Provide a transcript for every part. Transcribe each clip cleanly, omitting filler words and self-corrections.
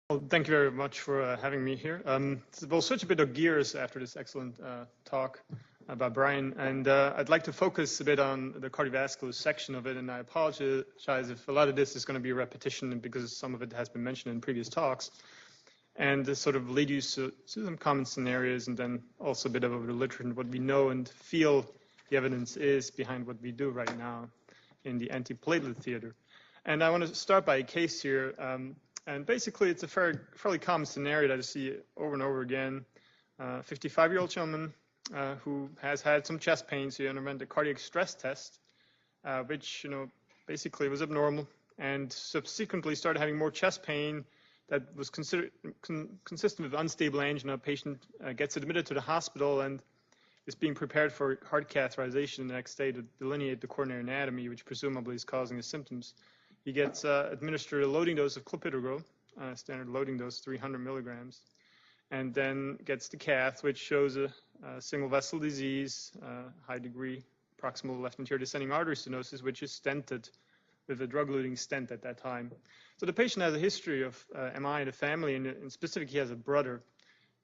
Well, thank you very much for having me here. We'll switch a bit of gears after this excellent talk by Brian, and I'd like to focus a bit on the cardiovascular section of it, and I apologize if a lot of this is going to be a repetition because some of it has been mentioned in previous talks, and this sort of lead you to some common scenarios, and then also a bit of the literature and what we know and feel the evidence is behind what we do right now in the antiplatelet theater. And I want to start by a case here. And basically, it's a fairly common scenario that I see over and over again. 55-year-old gentleman who has had some chest pain, so he underwent a cardiac stress test, which basically was abnormal, and subsequently started having more chest pain that was consistent with unstable angina. Patient gets admitted to the hospital and is being prepared for heart catheterization the next day to delineate the coronary anatomy, which presumably is causing his symptoms. He gets administered a loading dose of clopidogrel, standard loading dose, 300 milligrams, and then gets the cath, which shows a single vessel disease, high degree proximal left anterior descending artery stenosis, which is stented with a drug-eluting stent at that time. So the patient has a history of MI in the family, and in specific, he has a brother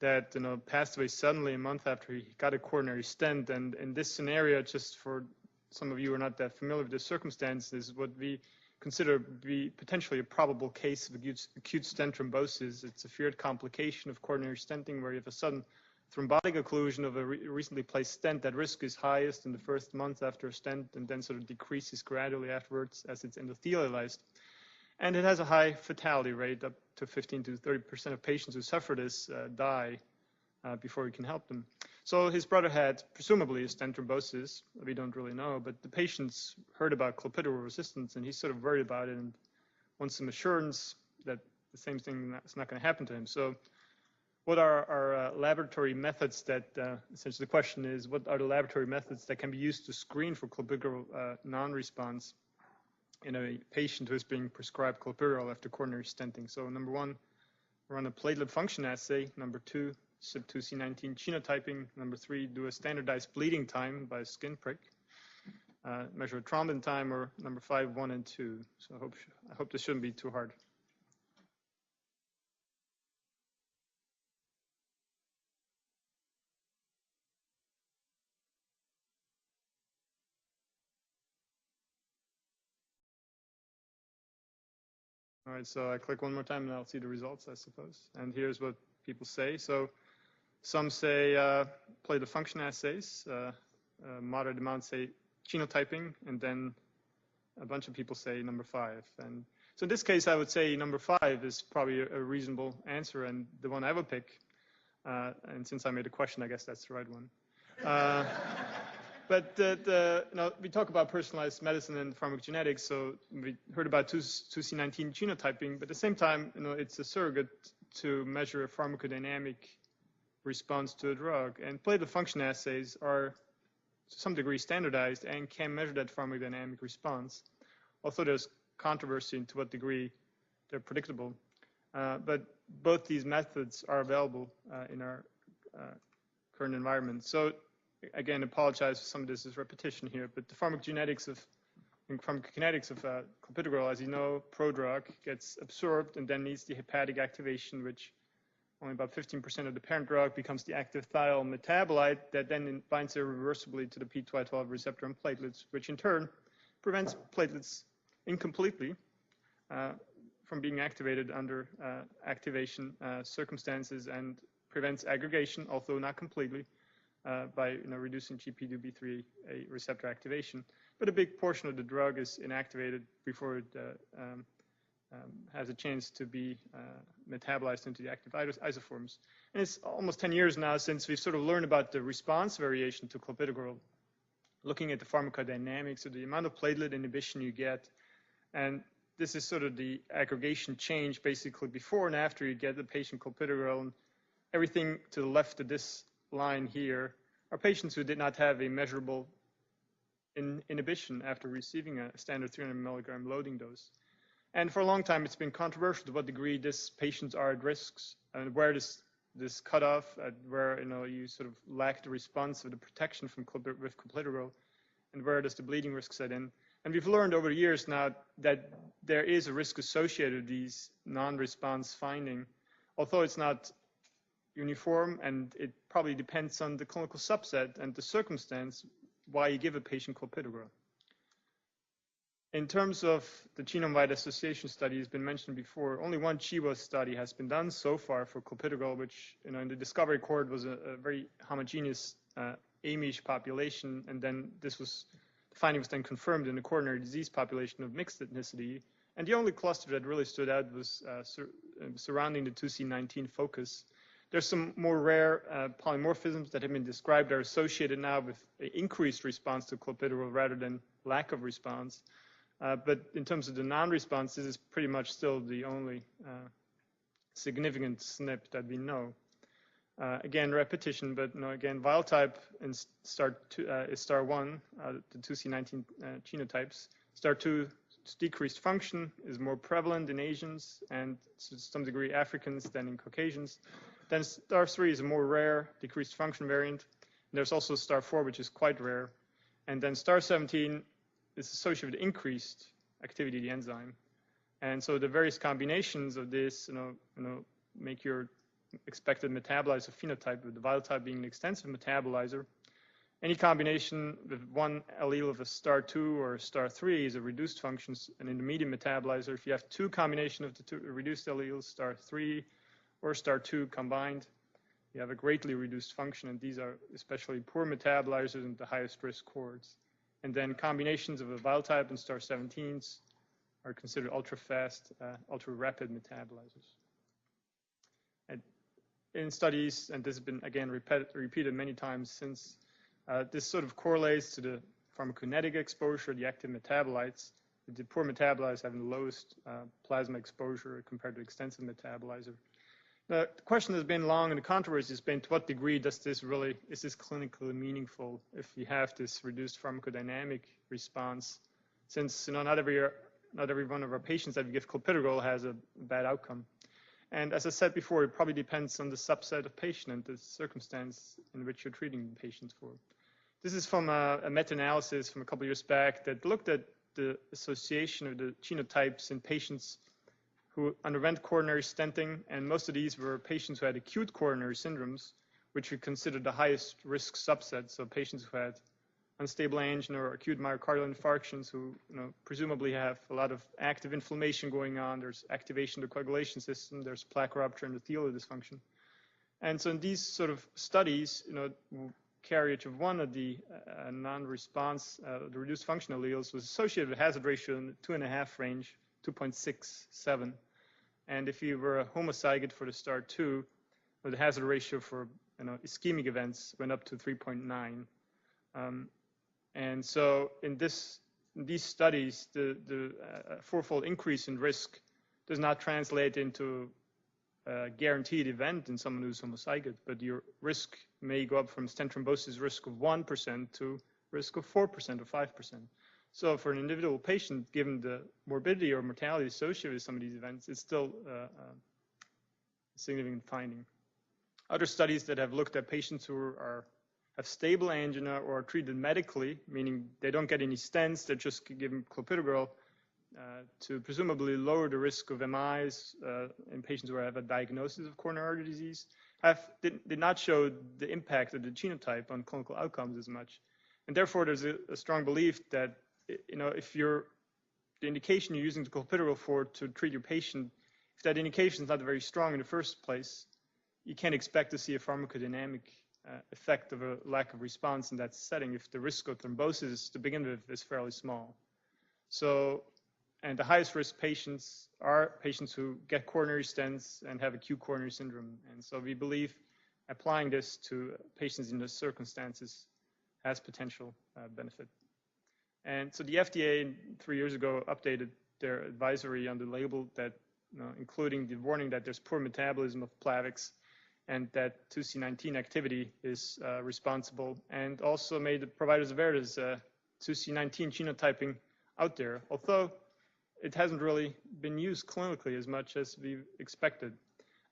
that passed away suddenly a month after he got a coronary stent. And in this scenario, just for some of you who are not that familiar with the circumstances, what we consider to be potentially a probable case of acute stent thrombosis. It's a feared complication of coronary stenting where you have a sudden thrombotic occlusion of a recently placed stent. That risk is highest in the first month after a stent and then sort of decreases gradually afterwards as it's endothelialized. And it has a high fatality rate, up to 15 to 30% of patients who suffer this die before we can help them. So his brother had presumably a stent thrombosis. We don't really know, but the patients heard about clopidogrel resistance, and he's sort of worried about it and wants some assurance that the same thing is not going to happen to him. So what are our laboratory methods that, essentially the question is, what are the laboratory methods that can be used to screen for clopidogrel non-response in a patient who is being prescribed clopidogrel after coronary stenting? So number one, run a platelet function assay. Number two, CYP2C19 genotyping. Number three, do a standardized bleeding time by a skin prick. Measure a thrombin time, or number 5, 1, and 2. So I hope this shouldn't be too hard. All right, so I click one more time and I'll see the results, I suppose. And here's what people say. So some say platelet function assays, moderate amount say genotyping, and then a bunch of people say number 5. And so in this case, I would say number 5 is probably a reasonable answer and the one I would pick. And since I made a question, I guess that's the right one. But we talk about personalized medicine and pharmacogenetics, so we heard about 2C19 genotyping, but at the same time, it's a surrogate to measure a pharmacodynamic response to a drug. And platelet function assays are to some degree standardized and can measure that pharmacodynamic response, although there's controversy into what degree they're predictable. But both these methods are available in our current environment. So again, apologize for some of this is repetition here, but the pharmacokinetics of clopidogrel, as you know, prodrug gets absorbed and then needs the hepatic activation, which only about 15% of the parent drug becomes the active thiol metabolite that then binds irreversibly to the P2Y12 receptor on platelets, which in turn prevents platelets incompletely from being activated under activation circumstances and prevents aggregation, although not completely, by reducing GP2B3 receptor activation. But a big portion of the drug is inactivated before it has a chance to be metabolized into the active isoforms. And it's almost 10 years now since we've sort of learned about the response variation to clopidogrel, looking at the pharmacodynamics of the amount of platelet inhibition you get. And this is sort of the aggregation change basically before and after you get the patient clopidogrel. And everything to the left of this line here are patients who did not have a measurable inhibition after receiving a standard 300 milligram loading dose. And for a long time, it's been controversial to what degree these patients are at risks and where this cutoff, where you sort of lack the response of the protection from with clopidogrel, and where does the bleeding risk set in. And we've learned over the years now that there is a risk associated with these non-response finding, although it's not uniform, and it probably depends on the clinical subset and the circumstance why you give a patient clopidogrel. In terms of the genome-wide association study has been mentioned before, only one GWAS study has been done so far for clopidogrel, which in the discovery cohort was a very homogeneous Amish population, and then the finding was then confirmed in the coronary disease population of mixed ethnicity. And the only cluster that really stood out was surrounding the 2C19 focus. There's some more rare polymorphisms that have been described are associated now with an increased response to clopidogrel rather than lack of response. But in terms of the non-response, this is pretty much still the only significant SNP that we know. Again, repetition, but again, wild type in STAR2 is STAR1, the 2C19 genotypes. STAR2 decreased function is more prevalent in Asians and to some degree Africans than in Caucasians. Then STAR3 is a more rare decreased function variant. And there's also STAR4, which is quite rare. And then STAR17 is associated with increased activity of the enzyme. And so the various combinations of this, make your expected metabolizer phenotype, with the wild type being an extensive metabolizer. Any combination with one allele of a STAR2 or STAR3 is a reduced function, an intermediate metabolizer. If you have two combinations of the two reduced alleles, STAR3 or STAR2 combined, you have a greatly reduced function, and these are especially poor metabolizers in the highest risk cohorts. And then combinations of a wild type and STAR17s are considered ultra-fast, ultra-rapid metabolizers. And in studies, and this has been, again, repeated many times since, this sort of correlates to the pharmacokinetic exposure, the active metabolites. The poor metabolites having the lowest plasma exposure compared to extensive metabolizer. The question has been long, and the controversy has been to what degree is this clinically meaningful if you have this reduced pharmacodynamic response, since not every one of our patients that we give clopidogrel has a bad outcome. And as I said before, it probably depends on the subset of patient and the circumstance in which you're treating the patients for. This is from a meta-analysis from a couple of years back that looked at the association of the genotypes in patients who underwent coronary stenting, and most of these were patients who had acute coronary syndromes, which we consider the highest risk subset, so patients who had unstable angina or acute myocardial infarctions who presumably have a lot of active inflammation going on, there's activation of the coagulation system, there's plaque rupture and endothelial dysfunction. And so in these sort of studies, carriage of one of the non-response, the reduced function alleles was associated with hazard ratio in the 2.5 range, 2.67. And if you were a homozygote for the STAR2, the hazard ratio for ischemic events went up to 3.9. And so in these studies, the fourfold increase in risk does not translate into a guaranteed event in someone who's homozygote, but your risk may go up from stent thrombosis risk of 1% to risk of 4% or 5%. So for an individual patient, given the morbidity or mortality associated with some of these events, it's still a significant finding. Other studies that have looked at patients who have stable angina or are treated medically, meaning they don't get any stents, they're just given clopidogrel to presumably lower the risk of MIs in patients who have a diagnosis of coronary artery disease, did not show the impact of the genotype on clinical outcomes as much. And therefore, there's a strong belief that if the indication you're using the clopidogrel for to treat your patient, if that indication is not very strong in the first place, you can't expect to see a pharmacodynamic effect of a lack of response in that setting if the risk of thrombosis to begin with is fairly small. So, and the highest risk patients are patients who get coronary stents and have acute coronary syndrome. And so we believe applying this to patients in those circumstances has potential benefit. And so the FDA 3 years ago updated their advisory on the label that, including the warning that there's poor metabolism of Plavix and that 2C19 activity is responsible, and also made the providers aware there's 2C19 genotyping out there, although it hasn't really been used clinically as much as we expected,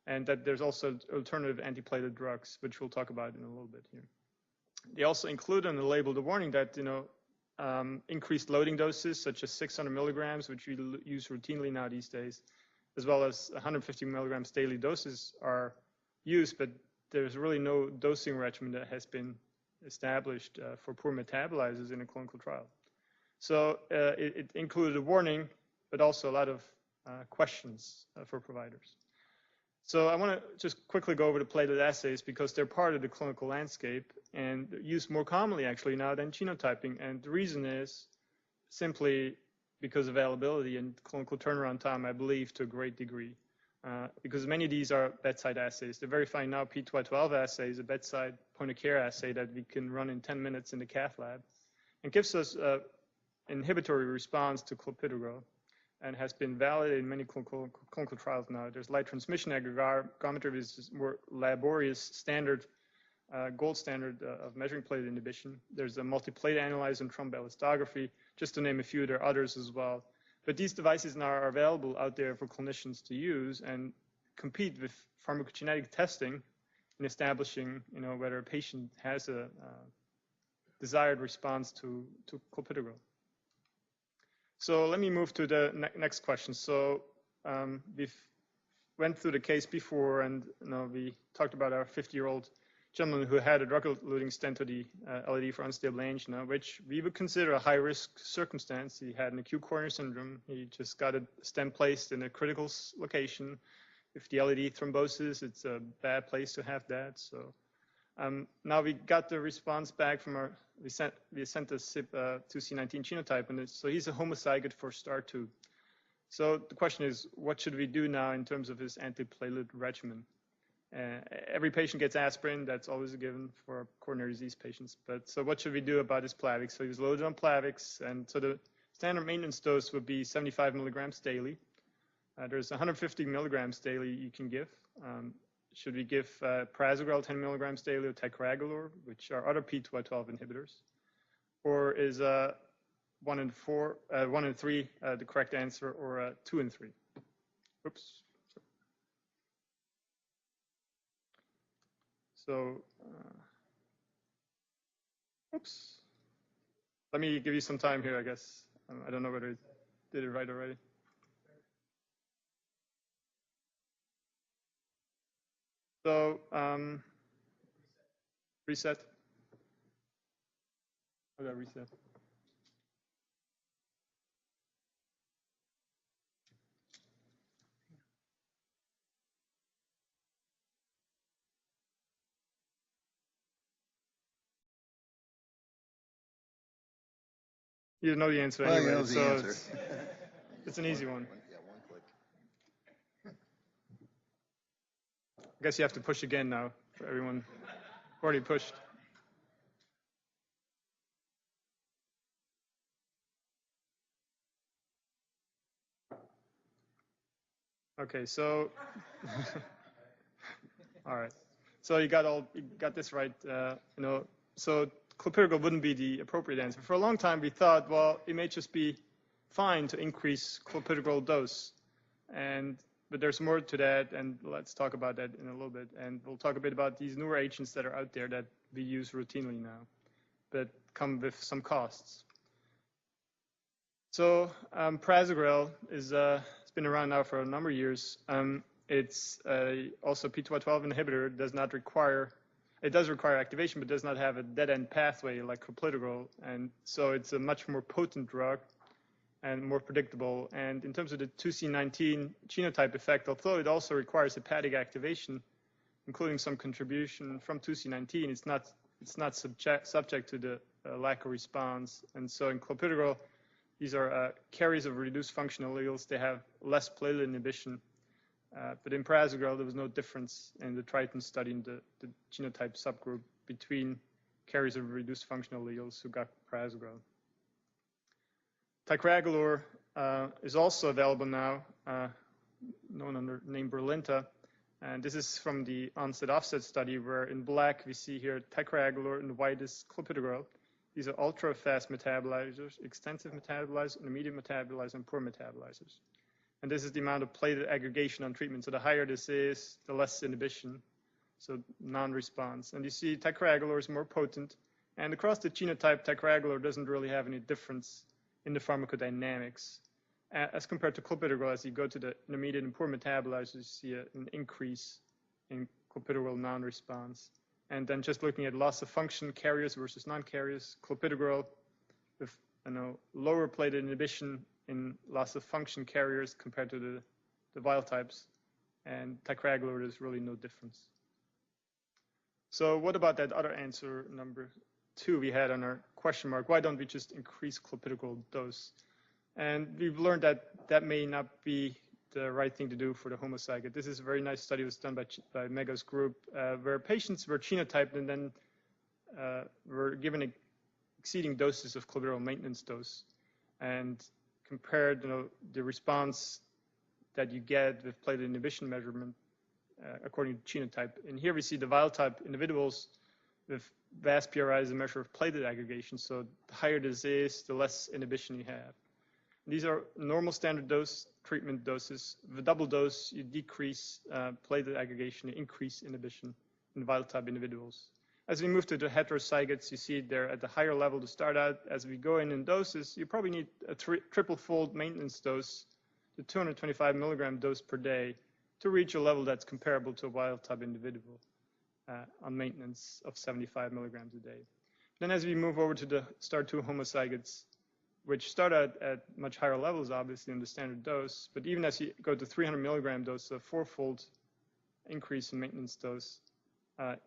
and that there's also alternative antiplatelet drugs, which we'll talk about in a little bit here. They also include on the label the warning that, increased loading doses, such as 600 milligrams, which we use routinely now these days, as well as 150 milligrams daily doses are used, but there's really no dosing regimen that has been established for poor metabolizers in a clinical trial. So it included a warning, but also a lot of questions for providers. So I want to just quickly go over the platelet assays because they're part of the clinical landscape and used more commonly actually now than genotyping. And the reason is simply because availability and clinical turnaround time, I believe, to a great degree. Because many of these are bedside assays. They're verifying now P2Y12 assay is a bedside point-of-care assay that we can run in 10 minutes in the cath lab and gives us inhibitory response to clopidogrel and has been validated in many clinical trials now. There's light transmission aggregometry, which is more laborious standard, gold standard of measuring platelet inhibition. There's a multiplate analyzer and thromboelastography, just to name a few. There are others as well. But these devices now are available out there for clinicians to use and compete with pharmacogenetic testing in establishing, whether a patient has a desired response to clopidogrel. So let me move to the next question. So we've went through the case before, and we talked about our 50-year-old gentleman who had a drug-eluting stent to the LAD for unstable angina, which we would consider a high-risk circumstance. He had an acute coronary syndrome. He just got a stent placed in a critical location. If the LAD thrombosis, it's a bad place to have that. So now we got the response back from we sent the CYP2C19 genotype, and so he's a homozygous for STAR2. So the question is, what should we do now in terms of his antiplatelet regimen? Every patient gets aspirin. That's always a given for coronary disease patients. But so what should we do about his Plavix? So he was loaded on Plavix, and so the standard maintenance dose would be 75 milligrams daily. There's 150 milligrams daily you can give. Should we give prasugrel 10 milligrams daily or ticagrelor, which are other P2Y12 inhibitors? Or is 1 and 3 the correct answer, or 2 and 3? Oops. So, oops. Let me give you some time here, I guess. I don't know whether it did it right already. So, reset. How do I reset? You know the answer anyway, well, so answer. it's an easy one. Yeah, one click. I guess you have to push again now for everyone who already pushed. Okay, so all right. So you got this right. So clopidogrel wouldn't be the appropriate answer. For a long time, we thought, well, it may just be fine to increase clopidogrel dose, but there's more to that, and let's talk about that in a little bit. And we'll talk a bit about these newer agents that are out there that we use routinely now, but come with some costs. So prasugrel is it's been around now for a number of years. It's also a P2Y12 inhibitor. It does require activation, but does not have a dead-end pathway like clopidogrel, and so it's a much more potent drug and more predictable. And in terms of the 2C19 genotype effect, although it also requires hepatic activation, including some contribution from 2C19, it's not subject to the lack of response. And so in clopidogrel, these are carriers of reduced functional alleles. They have less platelet inhibition. But in prasugrel, there was no difference in the Triton study in the genotype subgroup between carriers of reduced functional alleles who got prasugrel. Ticagrelor is also available now, known under the name Brilinta. And this is from the onset-offset study, where in black we see here ticagrelor, and white is clopidogrel. These are ultra-fast metabolizers, extensive metabolizers, intermediate metabolizers, and poor metabolizers. And this is the amount of platelet aggregation on treatment. So the higher this is, the less inhibition, so non-response. And you see ticagrelor is more potent, And across the genotype, ticagrelor doesn't really have any difference in the pharmacodynamics as compared to clopidogrel. As you go to the intermediate and poor metabolizers, you see an increase in clopidogrel non-response. And then just looking at loss of function carriers versus non-carriers, clopidogrel with lower platelet inhibition in loss of function carriers compared to the wild types, and ticagrelor, there's really no difference. So what about that other answer, number 2 we had on our question mark? Why don't we just increase clopidogrel dose? And we've learned that that may not be the right thing to do for the homozygote. This is a very nice study that was done by Mega's group, where patients were genotyped and then were given exceeding doses of clopidogrel maintenance dose, and compared the response that you get with platelet inhibition measurement according to genotype. And here we see the wild type individuals with VAS PRI as a measure of platelet aggregation. So the higher this is, the less inhibition you have. These are normal standard dose treatment doses. With a double dose, you decrease platelet aggregation, you increase inhibition in wild type individuals. As we move to the heterozygotes, you see they're at the higher level to start out. As we go in doses, you probably need a triple-fold maintenance dose, the 225 milligram dose per day, to reach a level that's comparable to a wild type individual on maintenance of 75 milligrams a day. Then as we move over to the STAR2 homozygotes, which start at much higher levels, obviously, in the standard dose, but even as you go to 300 milligram dose, a 4-fold increase in maintenance dose,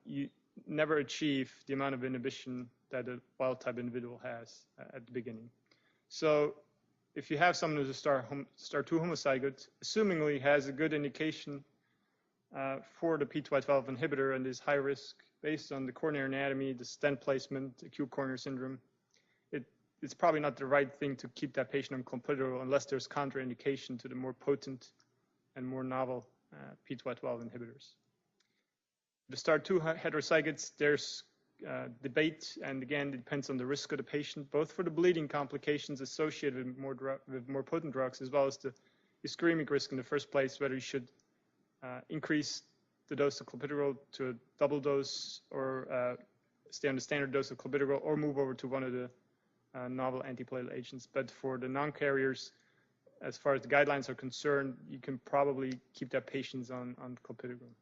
you never achieve the amount of inhibition that a wild type individual has at the beginning. So if you have someone who's a STAR2 homozygote, assumingly has a good indication for the P2Y12 inhibitor and is high risk based on the coronary anatomy, the stent placement, acute coronary syndrome, it's probably not the right thing to keep that patient on clopidogrel unless there's contraindication to the more potent and more novel P2Y12 inhibitors. The STAR2 heterozygotes, there's debate, and again, it depends on the risk of the patient, both for the bleeding complications associated with more potent drugs, as well as the ischemic risk in the first place, whether you should increase the dose of clopidogrel to a double dose or stay on the standard dose of clopidogrel or move over to one of the novel antiplatelet agents. But for the non-carriers, as far as the guidelines are concerned, you can probably keep that patients on clopidogrel.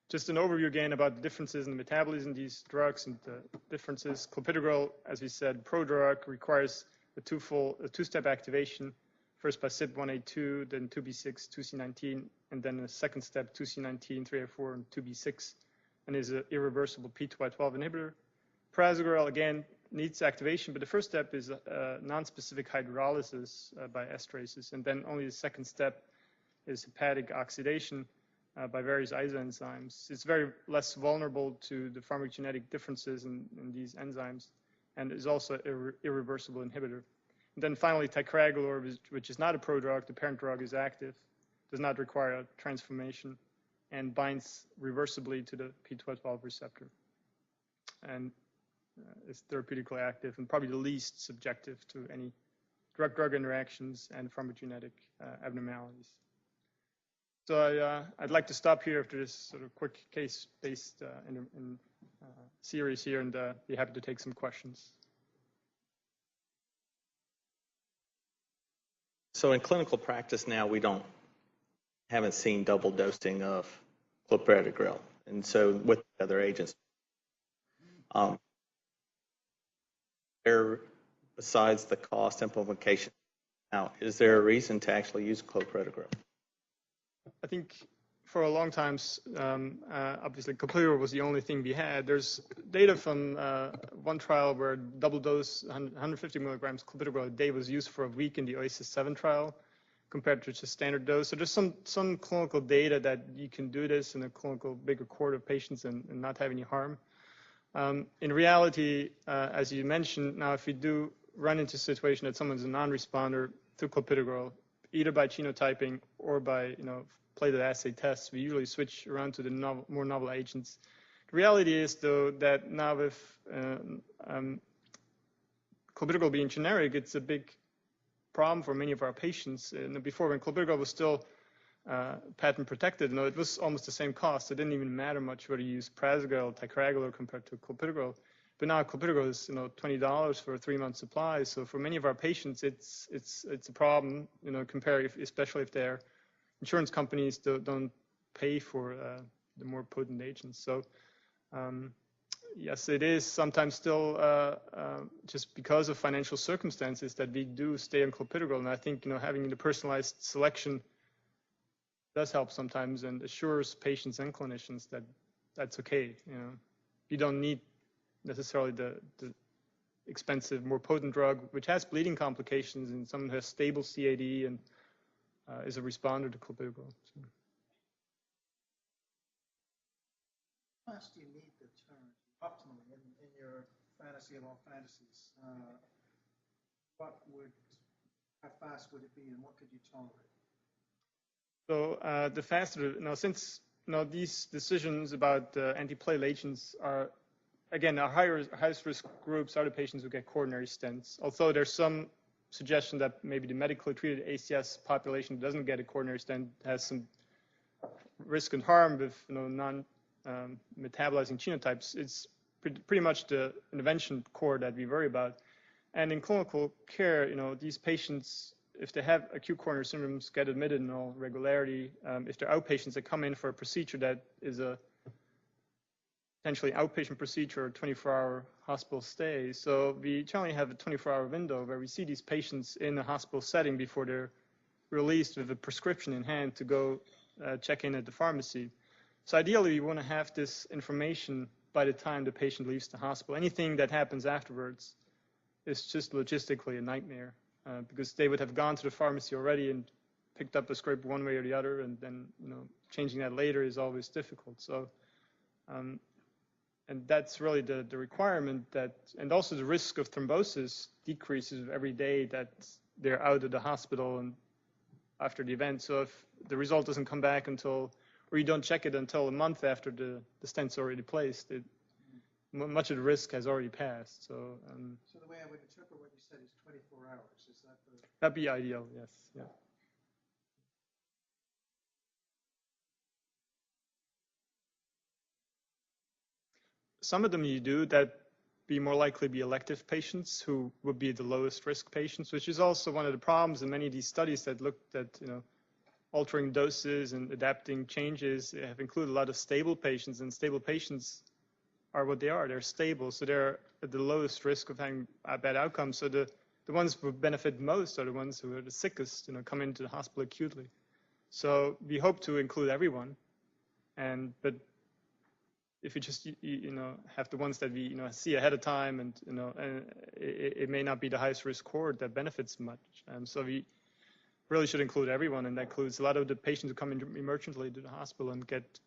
Just an overview again about the differences in the metabolism of these drugs and the differences. Clopidogrel, as we said, prodrug, requires a two-step activation, first by CYP1A2, then 2B6, 2C19, and then a second step, 2C19, 3A4, and 2B6, and is an irreversible P2Y12 inhibitor. Prasugrel, again, needs activation, but the first step is non-specific hydrolysis by esterases, and then only the second step is hepatic oxidation by various isoenzymes. It's very less vulnerable to the pharmacogenetic differences in these enzymes, and is also an irreversible inhibitor. And then finally, ticagrelor, which is not a prodrug, the parent drug is active, does not require a transformation, and binds reversibly to the P2Y12 receptor, and is therapeutically active and probably the least subjective to any drug-drug interactions and pharmacogenetic abnormalities. So I'd like to stop here after this sort of quick case-based series here, and be happy to take some questions. So in clinical practice now, we haven't seen double dosing of clopidogrel, and so with other agents, besides the cost implication, now is there a reason to actually use clopidogrel? I think for a long time, obviously clopidogrel was the only thing we had. There's data from one trial where double dose 150 milligrams clopidogrel a day was used for a week in the OASIS 7 trial compared to just standard dose. So there's some clinical data that you can do this in a clinical bigger cohort of patients and not have any harm. In reality, as you mentioned, now if you do run into a situation that someone's a non-responder to clopidogrel, either by genotyping or by platelet assay tests, we usually switch around to the more novel agents. The reality is, though, that now with clopidogrel being generic, it's a big problem for many of our patients. And before, when clopidogrel was still patent protected. It was almost the same cost. It didn't even matter much whether you use prasugrel, ticagrelor compared to clopidogrel. But now clopidogrel is $20 for a 3-month supply. So for many of our patients, it's a problem. Especially if their insurance companies don't pay for the more potent agents. So yes, it is sometimes still just because of financial circumstances that we do stay on clopidogrel. And I think having the personalized selection does help sometimes and assures patients and clinicians that that's okay. You don't need necessarily the expensive, more potent drug, which has bleeding complications and someone who has stable CAD and is a responder to clopidogrel. So. How fast do you need the turn optimally in your fantasy of all fantasies? How fast would it be, and what could you tolerate? So the faster, since these decisions about antiplatelet agents are, again, our highest risk groups are the patients who get coronary stents. Although there's some suggestion that maybe the medically treated ACS population who doesn't get a coronary stent has some risk and harm with non-metabolizing genotypes. It's pretty much the intervention core that we worry about. And in clinical care, these patients, if they have acute coronary syndromes, get admitted in all regularity. If they're outpatients, they come in for a procedure that is a potentially outpatient procedure or 24-hour hospital stay. So we generally have a 24-hour window where we see these patients in a hospital setting before they're released with a prescription in hand to go check in at the pharmacy. So ideally, we want to have this information by the time the patient leaves the hospital. Anything that happens afterwards is just logistically a nightmare because they would have gone to the pharmacy already and picked up a script one way or the other, and then changing that later is always difficult. So, and that's really the requirement and also the risk of thrombosis decreases every day that they're out of the hospital and after the event. So if the result doesn't come back or you don't check it until a month after the stent's already placed, much of the risk has already passed. So the way I would interpret what you said is 24 hours. Is that that'd be ideal, yes. Yeah. Some of them you do that be more likely be elective patients who would be the lowest risk patients, which is also one of the problems in many of these studies that looked at altering doses and adapting changes have included a lot of stable patients, and stable patients are what they are. They're stable, so they're at the lowest risk of having a bad outcome. So the ones who benefit most are the ones who are the sickest, come into the hospital acutely. So we hope to include everyone, but if you just have the ones that we see ahead of time, and it may not be the highest risk cohort that benefits much. So we really should include everyone, and that includes a lot of the patients who come in emergently to the hospital and get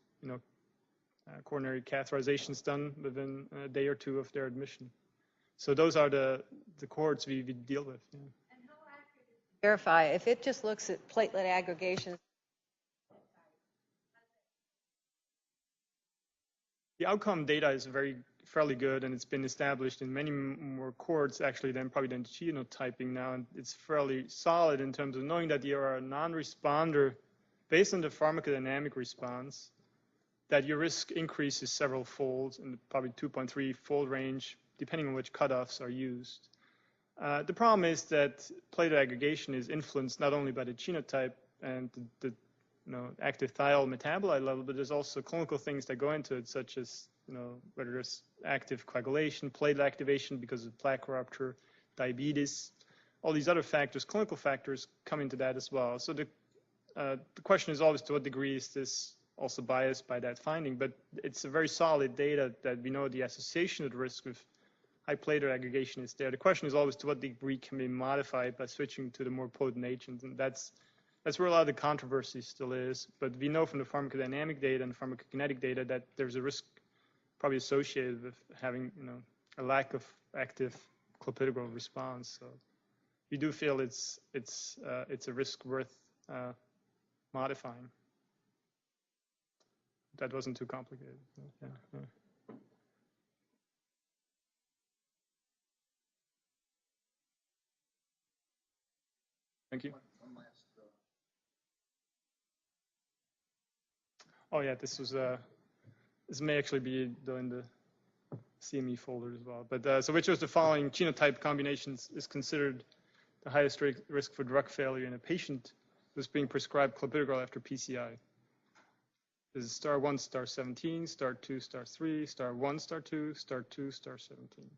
coronary catheterizations done within a day or two of their admission. So those are the cohorts we deal with. Yeah. And how accurate is it? Verify if it just looks at platelet aggregations. The outcome data is fairly good, and it's been established in many more cohorts actually than genotyping now, and it's fairly solid in terms of knowing that you are a non-responder based on the pharmacodynamic response, that your risk increases several folds in the probably 2.3-fold range, depending on which cutoffs are used. The problem is that platelet aggregation is influenced not only by the genotype and the active thiol metabolite level, but there's also clinical things that go into it, such as whether there's active coagulation, platelet activation because of plaque rupture, diabetes, all these other factors, clinical factors come into that as well. So the question is always to what degree is this also biased by that finding, but it's a very solid data that we know the association of the risk with high platelet aggregation is there. The question is always to what degree can be modified by switching to the more potent agents, and that's where a lot of the controversy still is. But we know from the pharmacodynamic data and pharmacokinetic data that there's a risk probably associated with having a lack of active clopidogrel response. So we do feel it's a risk worth modifying. That wasn't too complicated. Yeah, yeah. Thank you. Oh yeah, this may actually be in the CME folder as well. But so which of the following genotype combinations is considered the highest risk for drug failure in a patient who's being prescribed clopidogrel after PCI? This is star 1, star 17, star 2, star 3, star 1, star 2, star 2, star 17.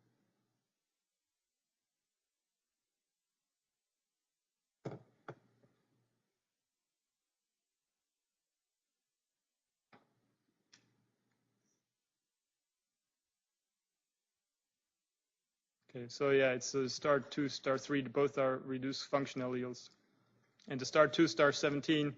Okay, so yeah, it's star 2, star 3, both are reduced function alleles. And the star 2, star 17,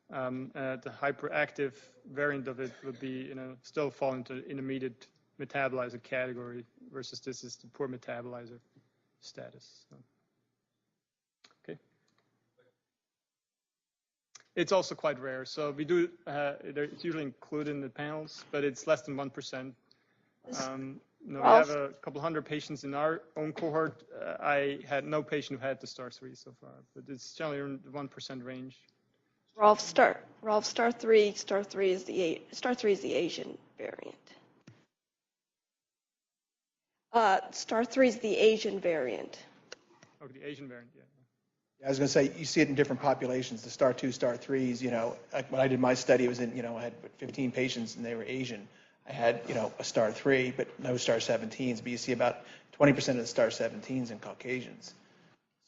the hyperactive variant of it would be, still fall into intermediate metabolizer category, versus this is the poor metabolizer status. So, okay. It's also quite rare. So we do, it's usually included in the panels, but it's less than 1%. We have a couple hundred patients in our own cohort. I had no patient who had the star 3 so far, but it's generally in the 1% range. Rolf, star 3 is the Asian variant. Star 3 is the Asian variant. Oh, the Asian variant, yeah. I was going to say, you see it in different populations, the star 2, star 3s, like when I did my study, it was in, I had 15 patients and they were Asian. I had, a star 3, but no star 17s, but you see about 20% of the star 17s in Caucasians.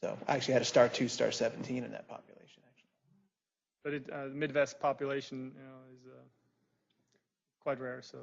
So I actually had a star 2, star 17 in that population, actually. But the Midwest population, is quite rare, so